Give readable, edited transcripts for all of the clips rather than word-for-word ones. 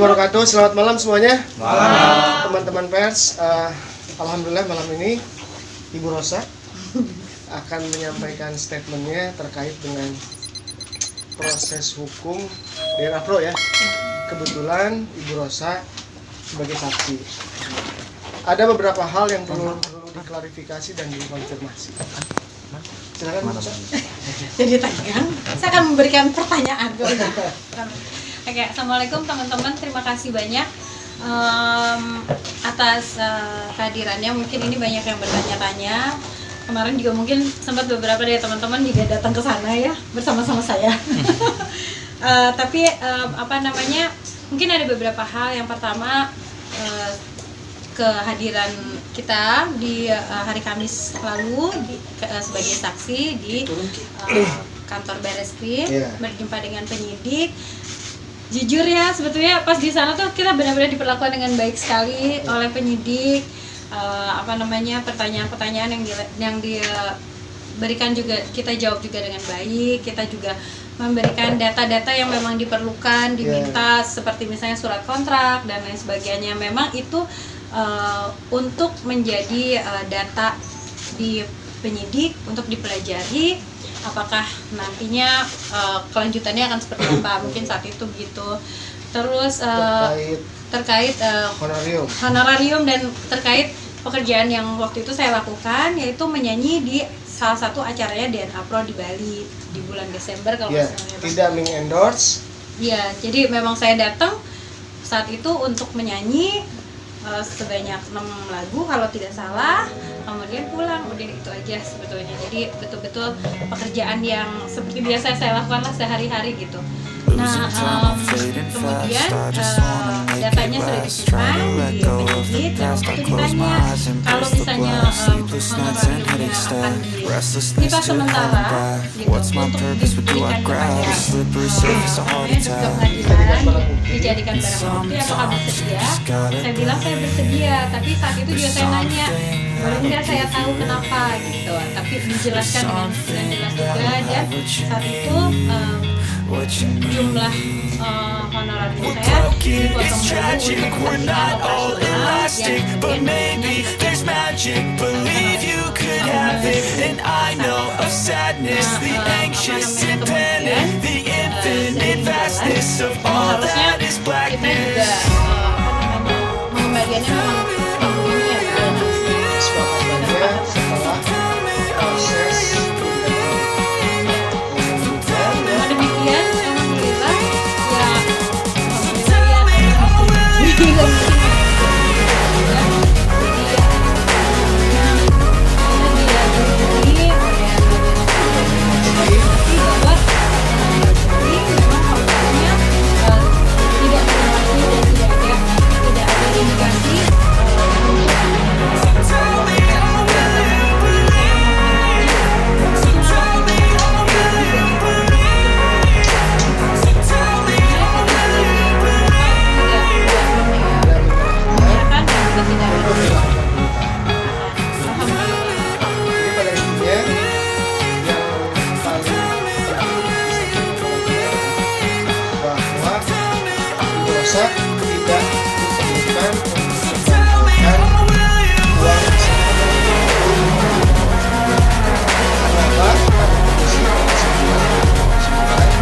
wabarakatuh. Selamat malam semuanya. Malam. Teman-teman pers, alhamdulillah malam ini Ibu Rosa akan menyampaikan statementnya terkait dengan proses hukum daerah pro ya. Kebetulan Ibu Rosa sebagai saksi. Ada beberapa hal yang perlu diklarifikasi dan dikonfirmasi. Silakan Bu Rosa. Jadi tegang, saya akan memberikan pertanyaan. Oke, assalamualaikum teman-teman, terima kasih banyak atas kehadirannya. Mungkin ini banyak yang bertanya-tanya. Kemarin juga mungkin sempat beberapa dari teman-teman juga datang ke sana ya bersama-sama saya. Tapi mungkin ada beberapa hal. Yang pertama, kehadiran kita di hari Kamis lalu sebagai saksi di kantor Barreskrim, berjumpa dengan penyidik. Jujur ya, sebetulnya pas di sana tuh kita benar-benar diperlakukan dengan baik sekali oleh penyidik. Pertanyaan-pertanyaan yang diberikan juga kita jawab juga dengan baik. Kita juga memberikan data-data yang memang diperlukan, diminta seperti misalnya surat kontrak dan lain sebagainya. Memang itu untuk menjadi data di penyidik untuk dipelajari. Apakah nantinya kelanjutannya akan seperti apa, mungkin saat itu begitu. Terus terkait honorarium dan terkait pekerjaan yang waktu itu saya lakukan, yaitu menyanyi di salah satu acaranya DNA Pro di Bali di bulan Desember kalau misalnya tidak mengendorse. Ya, jadi memang saya datang saat itu untuk menyanyi sebanyak 6 lagu kalau tidak salah, kemudian pulang, udah itu aja sebetulnya. Jadi betul-betul pekerjaan yang seperti biasa saya lakukan lah sehari-hari gitu. Nah, kemudian datanya sudah disimpan di penyidik dan waktu itu ditanya kalau misalnya honorariumnya akan kita sementara gitu untuk diberikan kepada juga pengadilan dijadikan barang bukti apakah bersedia. Saya bilang saya bersedia, tapi saat itu juga saya nanya boleh nggak saya tahu kenapa gitu, tapi dijelaskan dengan jelas juga. Dan saat itu jumlah honorarium saya dipotong dulu untuk kepentingan operasional yang harusnya kita juga pengembaliannya memang ini ya Sepakatannya setelah proses demikian, alhamdulillah ya. tidak diperlukan untuk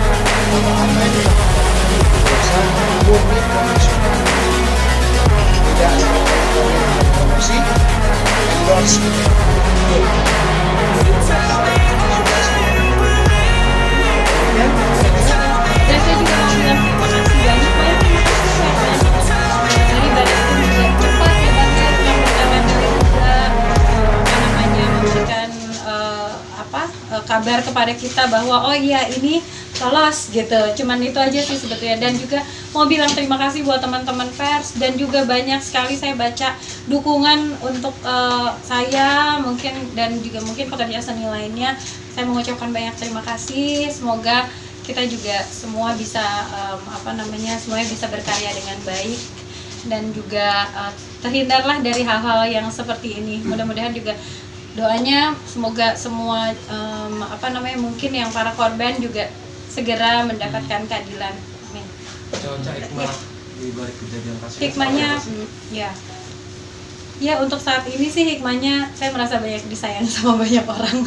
mendapatkan uang kenapa? Apa yang dilakukan dosa murni profesional, tidak promosi, endorse. Dan saya juga mau bilang terima kasih banyak dari Barreskrim juga cepat ya Bang ya, yang berkabar juga memberikan kabar kepada kita bahwa oh iya ini lolos gitu. Cuman itu aja sih sebetulnya. Dan juga mau bilang terima kasih buat teman-teman pers, dan juga banyak sekali saya baca dukungan untuk saya mungkin, dan juga mungkin pekerja seni lainnya. Saya mengucapkan banyak terima kasih. Semoga kita juga semua bisa semuanya bisa berkarya dengan baik dan juga terhindarlah dari hal-hal yang seperti ini. Mudah-mudahan juga doanya semoga semua mungkin yang para korban juga segera mendapatkan keadilan. Amin. di balik kejadian kasus Hikmahnya, ya. Ya untuk saat ini sih hikmahnya saya merasa banyak disayang sama banyak orang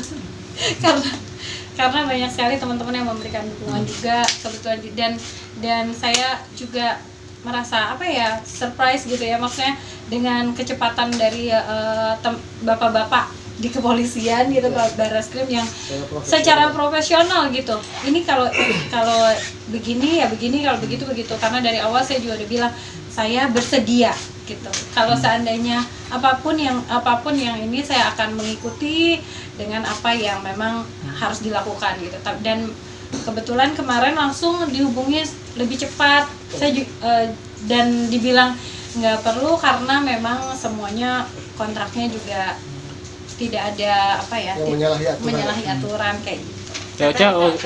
karena banyak sekali teman-teman yang memberikan dukungan juga kebetulan dan saya juga merasa apa ya surprise gitu ya, maksudnya dengan kecepatan dari bapak-bapak di kepolisian gitu, Barreskrim yang secara profesional gitu. Ini kalau begini ya begini, kalau begitu begitu, karena dari awal saya juga udah bilang saya bersedia gitu. Kalau seandainya apapun yang ini saya akan mengikuti dengan apa yang memang harus dilakukan gitu. Dan kebetulan kemarin langsung dihubungi lebih cepat. Saya dan dibilang nggak perlu karena memang semuanya kontraknya juga tidak ada apa ya, menyalahi aturan kayak gitu.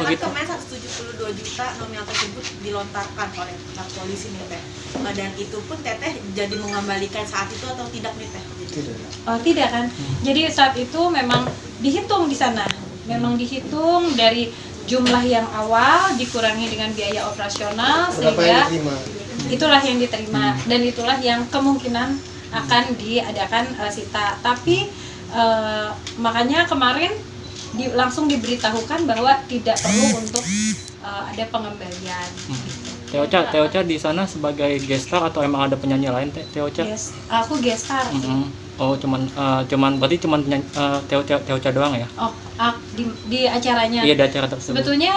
Begitu. Kemarin 172 juta nominal tersebut dilontarkan oleh pihak polisi nih Teh. Dan itu pun Teteh jadi mengembalikan saat itu atau tidak nih Teh? Oh tidak kan. Jadi saat itu memang dihitung di sana. Memang dihitung dari jumlah yang awal dikurangi dengan biaya operasional sehingga itulah yang diterima dan itulah yang kemungkinan akan diadakan sita. Tapi makanya kemarin langsung diberitahukan bahwa tidak perlu untuk ada pengembalian. Teocha di sana sebagai gestar atau emang ada penyanyi lain Teocha? Yes, aku gestar. Oh cuman berarti Teocha doang ya? Oh di acaranya. Iya di acara tersebut. Sebetulnya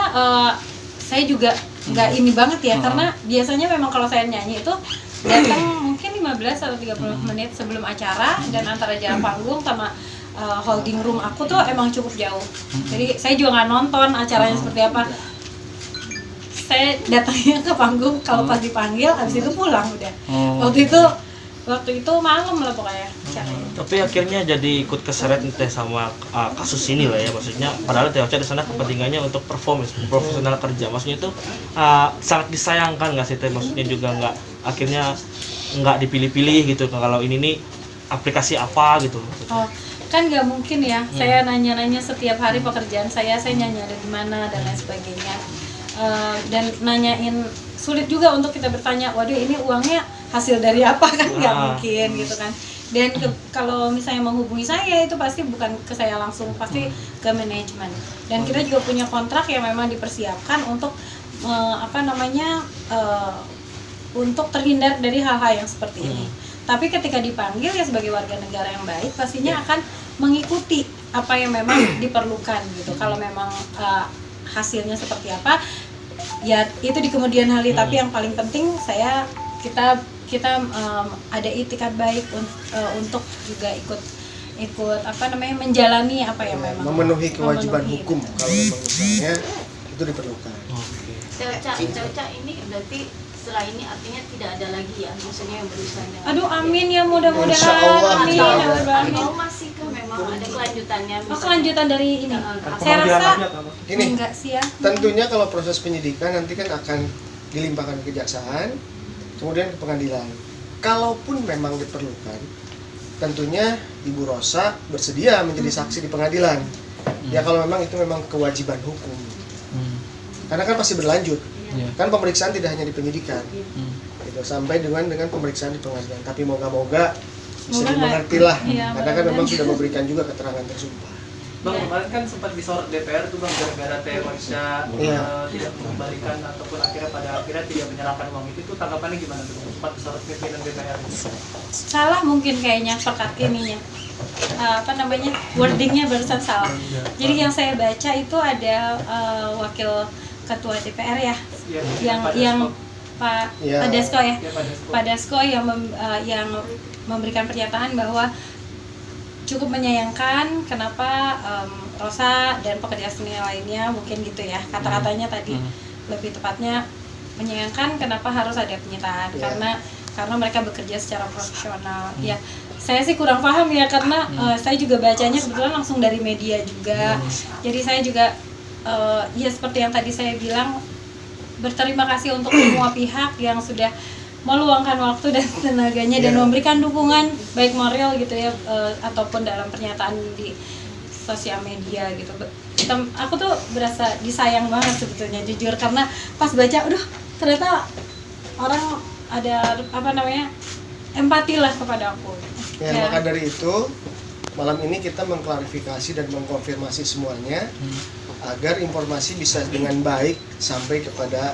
saya juga nggak ini banget ya, karena biasanya memang kalau saya nyanyi itu datang mungkin 15 atau 30 menit sebelum acara, dan antara jarak panggung sama holding room aku tuh emang cukup jauh. Jadi saya juga nggak nonton acaranya seperti apa. Saya datangnya ke panggung kalau pas dipanggil, habis itu pulang udah. Waktu itu malam lah pokoknya acaranya. Tapi akhirnya jadi ikut keseret Teh sama kasus ini lah ya, maksudnya padahal Teocha di sana kepentingannya untuk performance, profesional kerja, maksudnya itu sangat disayangkan nggak sih Teh, maksudnya juga akhirnya nggak dipilih-pilih gitu kalau ini nih aplikasi apa gitu. Oh kan nggak mungkin ya, saya nanya-nanya setiap hari pekerjaan saya nyanyi ada di mana dan lain sebagainya, dan nanyain sulit juga untuk kita bertanya, waduh ini uangnya hasil dari apa, kan nggak mungkin gitu kan. Dan kalau misalnya menghubungi saya itu pasti bukan ke saya langsung, pasti ke manajemen. Dan kita juga punya kontrak yang memang dipersiapkan untuk untuk terhindar dari hal-hal yang seperti ini. Tapi ketika dipanggil ya sebagai warga negara yang baik pastinya akan mengikuti apa yang memang diperlukan gitu. Kalau memang hasilnya seperti apa ya itu di kemudian hari. Tapi yang paling penting kita ada itikat baik untuk juga ikut menjalani apa yang memang memenuhi kewajiban hukum kalau memang misalnya itu diperlukan. Teocha ini berarti setelah ini artinya tidak ada lagi ya, maksudnya yang berusaha dengan... Aduh amin ya, mudah-mudahan. Amin. Atau masih kan memang ada kelanjutannya? Kelanjutan dari ini. Saya rasa gini, enggak sih ya. tentunya kalau proses penyidikan nanti kan akan dilimpahkan ke kejaksaan, kemudian ke pengadilan. Kalaupun memang diperlukan, tentunya Ibu Rosa bersedia menjadi saksi di pengadilan. Ya kalau memang itu memang kewajiban hukum. Karena kan pasti berlanjut. Kan pemeriksaan tidak hanya di penyidikan, gitu, sampai dengan pemeriksaan di pengadilan. Tapi moga-moga bisa dimengerti lah, karena kan memang sudah memberikan juga keterangan tersumpah. Bang, kemarin kan sempat disorot DPR tuh Bang, gara-gara Teocha tidak mengembalikan ataupun pada akhirnya tidak menyerahkan uang itu tanggapannya gimana tuh? Sempat disorot pimpinan DPR. Salah mungkin kayaknya perkat ininya. Wordingnya barusan salah. Jadi yang saya baca itu ada wakil ketua DPR ya, yang Pak Dasko ya, Pak Dasko yang memberikan pernyataan bahwa cukup menyayangkan kenapa Rosa dan pekerja seni lainnya, mungkin gitu ya kata-katanya tadi, lebih tepatnya menyayangkan kenapa harus ada penyitaan karena mereka bekerja secara profesional. Ya saya sih kurang paham ya, karena saya juga bacanya kebetulan langsung dari media juga, jadi saya juga ya seperti yang tadi saya bilang, berterima kasih untuk semua pihak yang sudah meluangkan waktu dan tenaganya dan memberikan dukungan baik moral gitu ya, ataupun dalam pernyataan di sosial media gitu. Aku tuh berasa disayang banget sebetulnya, jujur, karena pas baca, aduh ternyata orang ada apa namanya, empatilah kepada aku. Ya, maka dari itu malam ini kita mengklarifikasi dan mengkonfirmasi semuanya agar informasi bisa dengan baik sampai kepada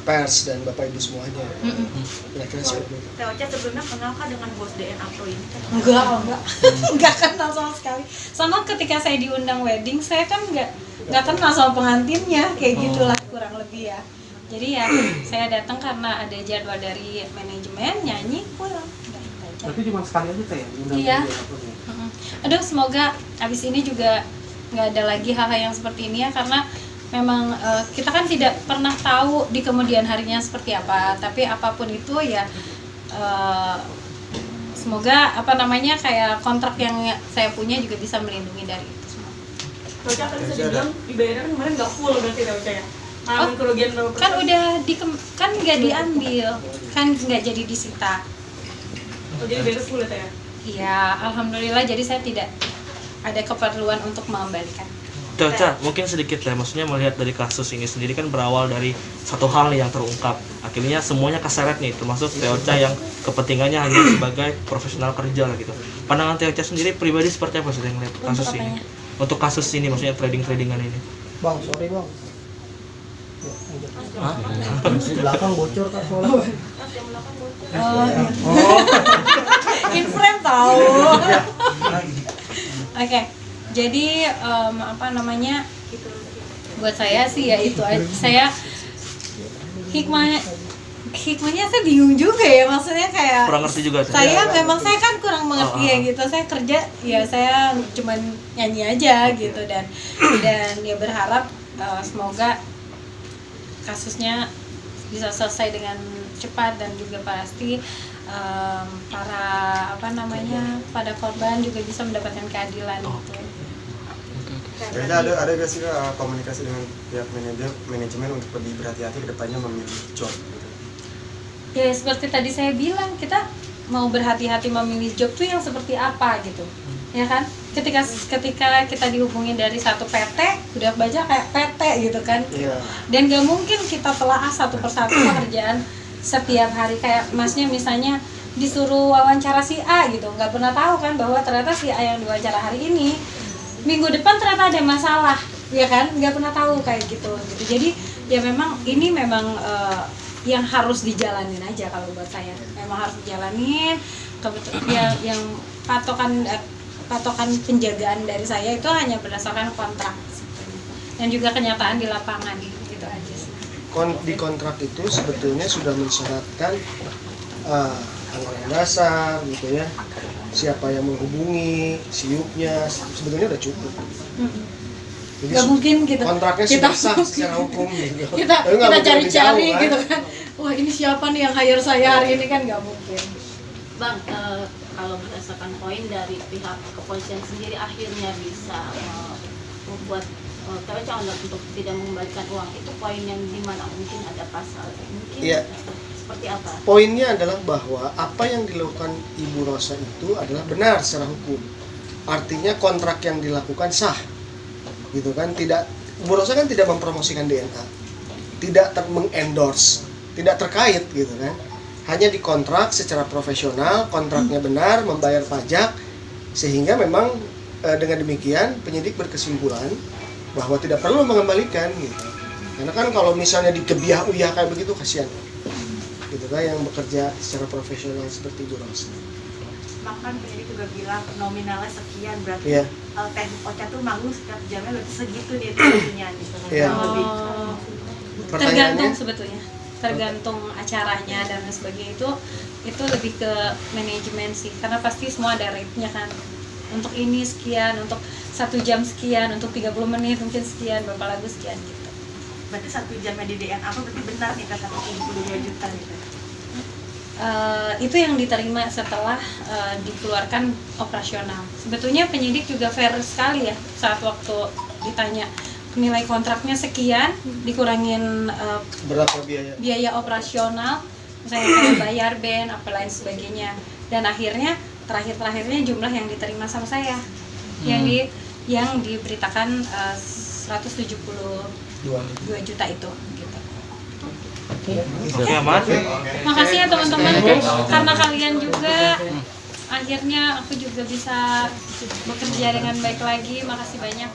pers dan Bapak Ibu semuanya. Kira-kira seperti itu. Teh Ocha sebelumnya kenal kah dengan bos DNA Pro ini? Enggak kenal sama sekali. Sama ketika saya diundang wedding, saya kan enggak kenal sama pengantinnya, kayak gitulah kurang lebih ya. Jadi ya saya datang karena ada jadwal dari manajemen, nyanyi, pulang. Berarti cuma sekali aja Teh ya diundang Iya. di DNA Pro ya? Aduh, semoga abis ini juga nggak ada lagi hal-hal yang seperti ini ya, karena memang kita kan tidak pernah tahu di kemudian harinya seperti apa. Tapi apapun itu ya semoga apa namanya kayak kontrak yang saya punya juga bisa melindungi dari itu semua. Teh Ocha tadi sudah bilang dibayarnya kan kemarin nggak full berarti Teh Ocha ya? Ngalamin kerugian berapa persen? Kan udah kan nggak diambil, kan nggak jadi disita. Oh, jadi bayar full ya Teh ya? Iya, alhamdulillah, jadi saya tidak ada keperluan untuk mengembalikan. Teh Ocha, mungkin sedikit lah, maksudnya melihat dari kasus ini sendiri kan berawal dari satu hal yang terungkap. Akhirnya semuanya keseret nih, termasuk Teh Ocha yang kepentingannya hanya sebagai profesional kerja lah gitu. Pandangan Teh Ocha sendiri pribadi seperti apa sih yang lihat kasus Untuk ini? apanya? Untuk kasus ini, maksudnya trading-tradingan ini. Bang, sorry bang. Hah? Di belakang bocor kan soalnya. In frame tahu. Oke, jadi apa namanya, buat saya sih ya itu aja. Saya hikmahnya saya bingung juga ya, maksudnya kayak Kurang ngerti juga Teh. saya kan kurang mengerti ya gitu. Saya kerja ya saya cuman nyanyi aja gitu, dan ya berharap semoga kasusnya bisa selesai dengan cepat, dan juga pasti para apa namanya pada korban juga bisa mendapatkan keadilan gitu. Kayaknya ada gak sih komunikasi dengan pihak manajemen untuk lebih berhati-hati ke depannya memilih job gitu? Ya seperti tadi saya bilang, kita mau berhati-hati memilih job tuh yang seperti apa gitu, ya kan? Ketika kita dihubungin dari satu PT, udah baca kayak PT gitu kan? Iya. Dan gak mungkin kita telaah satu persatu pekerjaan setiap hari. Kayak masnya misalnya disuruh wawancara si A gitu, nggak pernah tahu kan bahwa ternyata si A yang diwawancara hari ini minggu depan ternyata ada masalah, ya kan? Nggak pernah tahu kayak gitu. Jadi ya memang ini memang yang harus dijalanin aja kalau buat saya. Memang harus dijalanin. Ya, yang patokan penjagaan dari saya itu hanya berdasarkan kontrak dan juga kenyataan di lapangan, gitu aja sih. Di kontrak itu sebetulnya sudah mensyaratkan anggaran dasar gitu ya, siapa yang menghubungi, siupnya, sebetulnya udah cukup. Jadi Gak mungkin kontraknya sudah sah secara hukum gitu. kita Tapi nggak mungkin cari-cari dijauh, kan? gitu kan, wah ini siapa nih yang hire saya hari ini, kan nggak mungkin. Bang, kalau berdasarkan poin dari pihak kepolisian sendiri akhirnya bisa membuat Teh Ocha untuk tidak mengembalikan uang, itu poin yang dimana mungkin ada pasal mungkin Iya. seperti apa? Poinnya adalah bahwa apa yang dilakukan Ibu Rosa itu adalah benar secara hukum. Artinya kontrak yang dilakukan sah, gitu kan? Ibu Rosa kan tidak mempromosikan DNA, tidak mengendorse, tidak terkait, gitu kan? Hanya dikontrak secara profesional, kontraknya benar, membayar pajak, sehingga memang dengan demikian penyidik berkesimpulan bahwa tidak perlu mengembalikan, gitu. Karena kan kalau misalnya dikebiah-uyah kayak begitu, kasihan, gitu kan, yang bekerja secara profesional seperti Ibu Rosa. Bahkan penyidik juga bilang nominalnya sekian, berarti Iya. Teh Ocha tuh manggung setiap jamnya berarti segitu dia tujuannya gitu. Iya. Lebih. Tergantung sebetulnya, tergantung acaranya dan lain sebagainya, itu lebih ke manajemen sih, karena pasti semua ada rate-nya kan. Untuk ini sekian, untuk 1 jam sekian, untuk 30 menit mungkin sekian, berapa lagu sekian gitu. Berarti 1 jamnya di DNA apa berarti benar nih kata 72 juta gitu. Itu yang diterima setelah dikeluarkan operasional. Sebetulnya penyidik juga fair sekali ya, saat waktu ditanya nilai kontraknya sekian, dikurangin Berapa biaya? biaya operasional, misalnya kayak bayar band, apa lain sebagainya, dan akhirnya terakhirnya jumlah yang diterima sama saya yang diberitakan 172 juta itu gitu. Oke, aman. Makasih ya teman-teman, karena kalian juga akhirnya aku juga bisa bekerja dengan baik lagi. Makasih banyak.